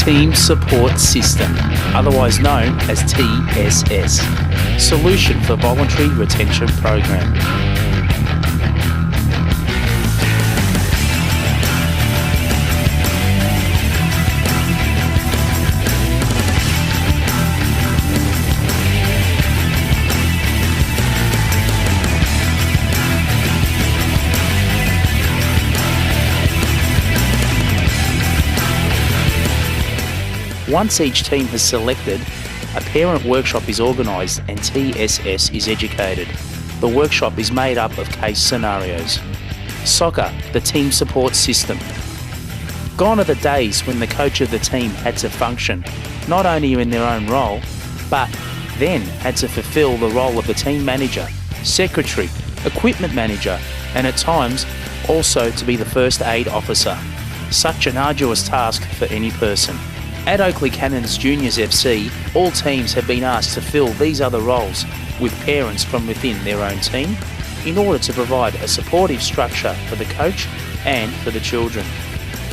Team Support System, otherwise known as TSS, Solution for Voluntary Retention Program. Once each team has selected, a parent workshop is organised and TSS is educated. The workshop is made up of case scenarios. Soccer, the team support system. Gone are the days when the coach of the team had to function not only in their own role, but then had to fulfil the role of the team manager, secretary, equipment manager, and at times also to be the first aid officer. Such an arduous task for any person. At Oakley Cannons Juniors FC, all teams have been asked to fill these other roles with parents from within their own team in order to provide a supportive structure for the coach and for the children.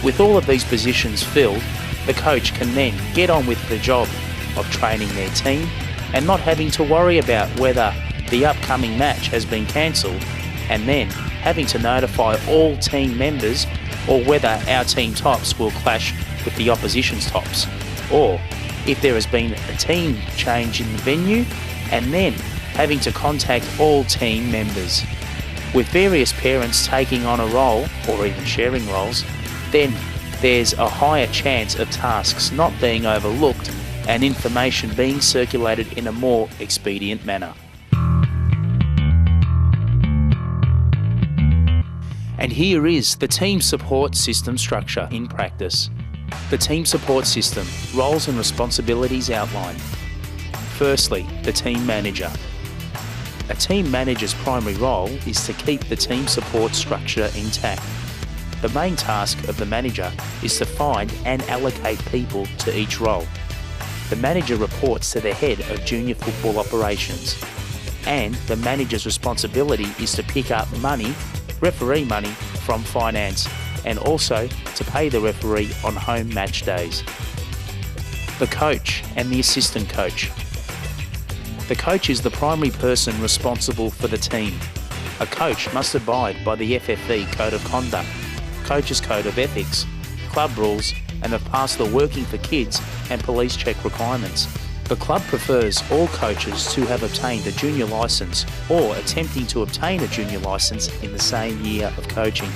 With all of these positions filled, the coach can then get on with the job of training their team and not having to worry about whether the upcoming match has been cancelled and then having to notify all team members or whether our team tops will clash with the opposition's tops, or if there has been a team change in the venue and then having to contact all team members. With various parents taking on a role or even sharing roles, then there's a higher chance of tasks not being overlooked and information being circulated in a more expedient manner. And here is the team support system structure in practice. The team support system, roles and responsibilities outlined. Firstly, the team manager. A team manager's primary role is to keep the team support structure intact. The main task of the manager is to find and allocate people to each role. The manager reports to the head of junior football operations, and the manager's responsibility is to pick up money, referee money, from finance, and also to pay the referee on home match days. The coach and the assistant coach. The coach is the primary person responsible for the team. A coach must abide by the FFE Code of Conduct, Coach's Code of Ethics, club rules, and have passed the Working for Kids and police check requirements. The club prefers all coaches to have obtained a junior licence or attempting to obtain a junior licence in the same year of coaching.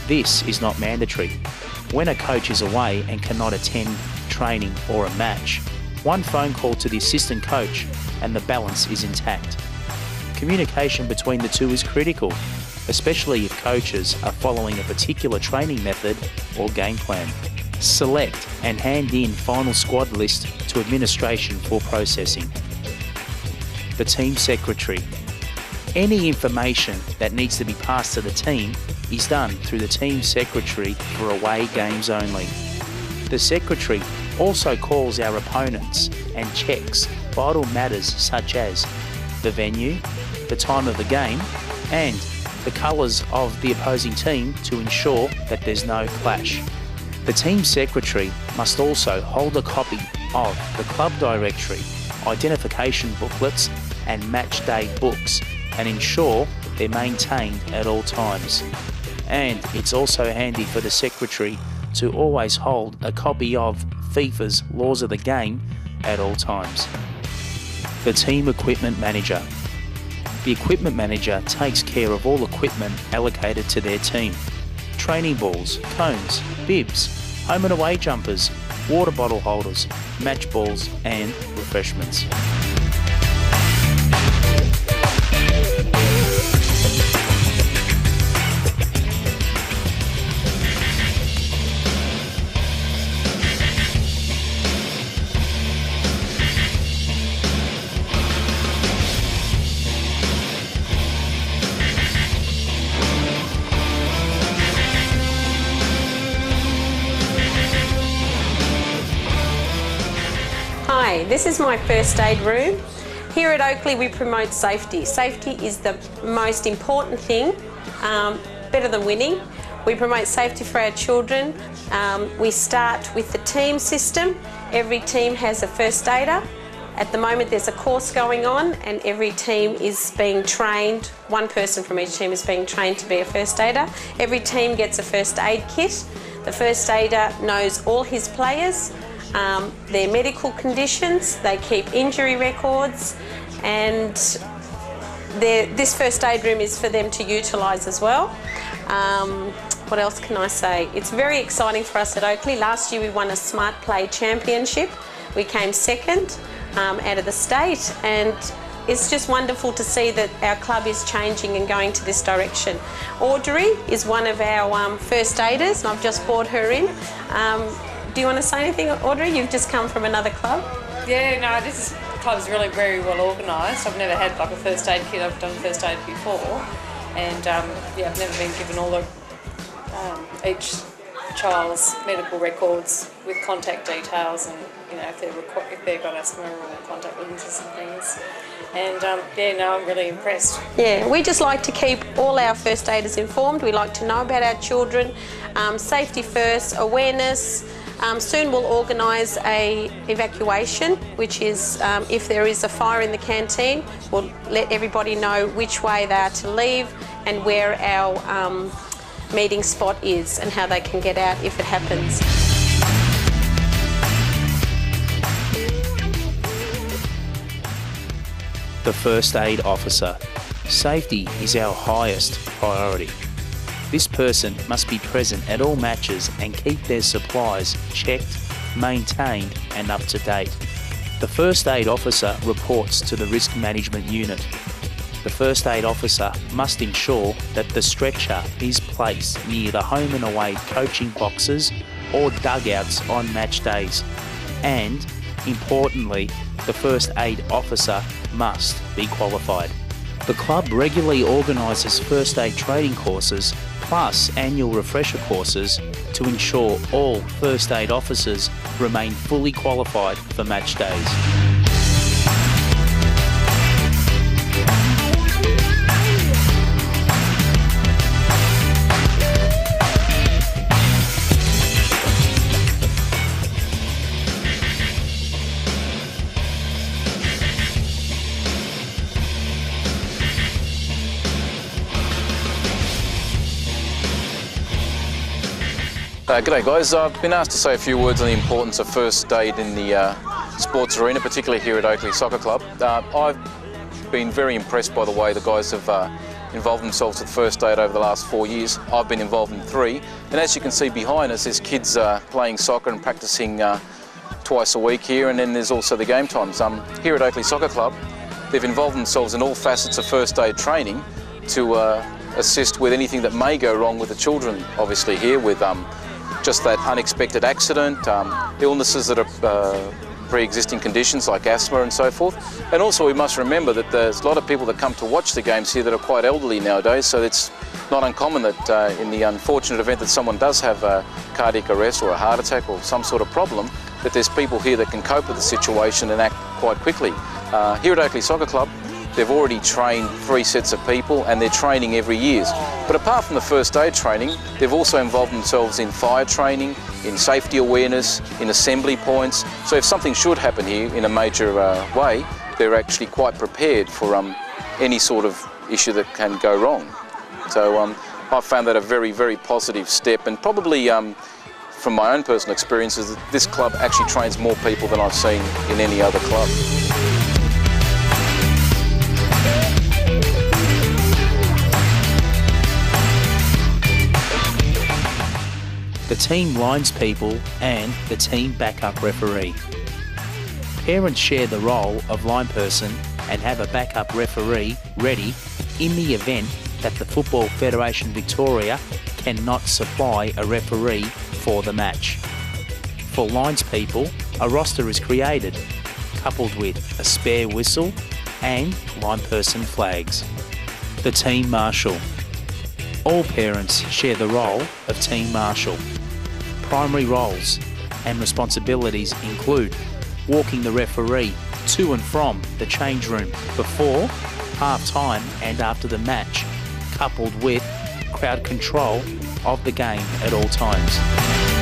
This is not mandatory. When a coach is away and cannot attend training or a match, one phone call to the assistant coach and the balance is intact. Communication between the two is critical, especially if coaches are following a particular training method or game plan. Select and hand in final squad list to administration for processing. The team secretary. Any information that needs to be passed to the team is done through the team secretary for away games only. The secretary also calls our opponents and checks vital matters such as the venue, the time of the game, and the colours of the opposing team to ensure that there's no clash. The team secretary must also hold a copy of the club directory, identification booklets and match day books and ensure they're maintained at all times. And it's also handy for the secretary to always hold a copy of FIFA's Laws of the Game at all times. The team equipment manager. The equipment manager takes care of all equipment allocated to their team. Training balls, cones, bibs, home and away jumpers, water bottle holders, match balls and refreshments. Hi, this is my first aid room. Here at Oakley we promote safety. Safety is the most important thing, better than winning. We promote safety for our children. We start with the team system. Every team has a first aider. At the moment there's a course going on and every team is being trained, one person from each team is being trained to be a first aider. Every team gets a first aid kit. The first aider knows all his players, their medical conditions, they keep injury records, and this first aid room is for them to utilise as well. What else can I say? It's very exciting for us at Oakley. Last year we won a Smart Play Championship. We came second out of the state, and it's just wonderful to see that our club is changing and going to this direction. Audrey is one of our first aiders, and I've just brought her in. Do you want to say anything, Audrey? You've just come from another club. Yeah, no, the club's really very well organised. I've never had like a first aid kit. I've done first aid before, and yeah, I've never been given all the each child's medical records with contact details, and you know if they've got asthma or contact lenses and things. And yeah, no, I'm really impressed. Yeah, we just like to keep all our first aiders informed. We like to know about our children. Safety first, awareness. Soon we'll organise a evacuation, which is if there is a fire in the canteen, we'll let everybody know which way they are to leave and where our meeting spot is and how they can get out if it happens. The First Aid Officer. Safety is our highest priority. This person must be present at all matches and keep their supplies checked, maintained and up to date. The First Aid Officer reports to the Risk Management Unit. The First Aid Officer must ensure that the stretcher is placed near the home and away coaching boxes or dugouts on match days. And, importantly, the First Aid Officer must be qualified. The club regularly organises first aid training courses plus annual refresher courses to ensure all first aid officers remain fully qualified for match days. G'day guys, I've been asked to say a few words on the importance of first aid in the sports arena, particularly here at Oakley Soccer Club. I've been very impressed by the way the guys have involved themselves with first aid over the last 4 years. I've been involved in 3, and as you can see behind us, there's kids playing soccer and practicing twice a week here, and then there's also the game times. Here at Oakley Soccer Club, they've involved themselves in all facets of first aid training to assist with anything that may go wrong with the children, obviously here with just that unexpected accident, illnesses that are pre-existing conditions like asthma and so forth. And also we must remember that there's a lot of people that come to watch the games here that are quite elderly nowadays, so it's not uncommon that in the unfortunate event that someone does have a cardiac arrest or a heart attack or some sort of problem, that there's people here that can cope with the situation and act quite quickly. Here at Oakley Soccer Club, they've already trained 3 sets of people and they're training every year. But apart from the first aid training, they've also involved themselves in fire training, in safety awareness, in assembly points. So if something should happen here in a major way, they're actually quite prepared for any sort of issue that can go wrong. So I've found that a very, very positive step, and probably from my own personal experiences, this club actually trains more people than I've seen in any other club. The team lines people and the team backup referee. Parents share the role of line person and have a backup referee ready in the event that the Football Federation Victoria cannot supply a referee for the match. For lines people, a roster is created, coupled with a spare whistle and line person flags. The team marshal. All parents share the role of team marshal. Primary roles and responsibilities include walking the referee to and from the change room before, half-time and after the match, coupled with crowd control of the game at all times.